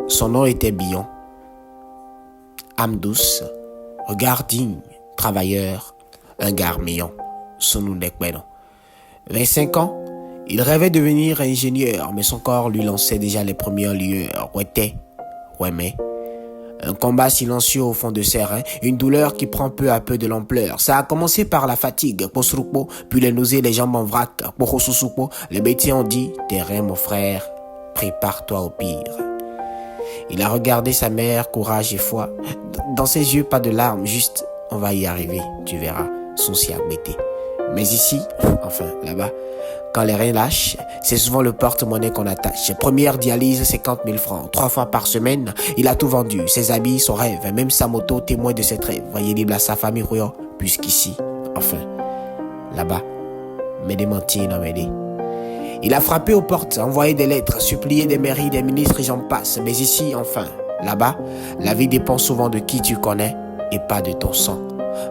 Son nom était Billon, âme douce, regard digne, travailleur, un garmillon, Sonou Nekbeno. 25 ans, il rêvait de devenir ingénieur, mais son corps lui lançait déjà les premières lueurs. Ouété, ouémé. Un combat silencieux au fond de ses reins, une douleur qui prend peu à peu de l'ampleur. Ça a commencé par la fatigue, posrupo, puis les nausées, les jambes en vrac, pochosusupo. Les médecins ont dit, t'es rien mon frère, prépare-toi au pire. Il a regardé sa mère, courage et foi. Dans ses yeux, pas de larmes, juste, on va y arriver, tu verras, son si agbêté. Mais ici, enfin là-bas, quand les reins lâchent, c'est souvent le porte-monnaie qu'on attache. Première dialyse, 50 000 francs. 3 fois par semaine, il a tout vendu. Ses habits, son rêve, même sa moto, témoin de cette rêve. Voyez libre à sa famille, Rouyo, puisqu'ici, enfin, là-bas, mais des mentis n'ont aidé. Il a frappé aux portes, envoyé des lettres, supplié des mairies, des ministres et j'en passe. Mais ici, enfin, là-bas, la vie dépend souvent de qui tu connais et pas de ton sang.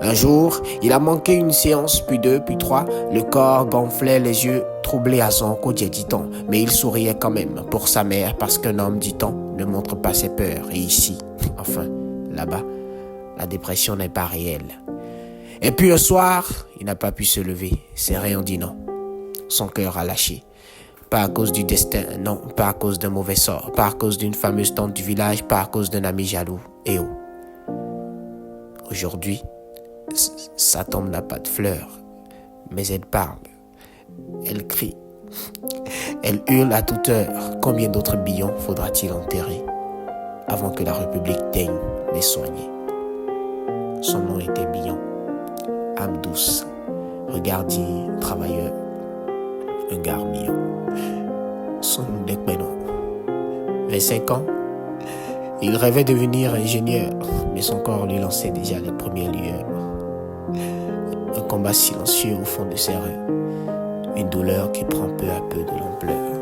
Un jour, il a manqué une séance, puis deux, puis trois. Le corps gonflait, les yeux troublés à son côté, dit-on. Mais il souriait quand même pour sa mère, parce qu'un homme, dit-on, ne montre pas ses peurs. Et ici, enfin, là-bas, la dépression n'est pas réelle. Et puis un soir, il n'a pas pu se lever. Ses reins ont dit non. Son cœur a lâché. Pas à cause du destin, non, pas à cause d'un mauvais sort, pas à cause d'une fameuse tante du village, pas à cause d'un ami jaloux. Et oh, aujourd'hui, sa tombe n'a pas de fleurs, mais elle parle, elle crie, elle hurle à toute heure. Combien d'autres Billons faudra-t-il enterrer avant que la République daigne les soigner? Son nom était Billon, âme douce, regard digne, travailleur, un garmillon. Son nom était Beno. 25 ans, il rêvait de devenir ingénieur, mais son corps lui lançait déjà les premières lueurs. Un combat silencieux au fond de ses reins, une douleur qui prend peu à peu de l'ampleur.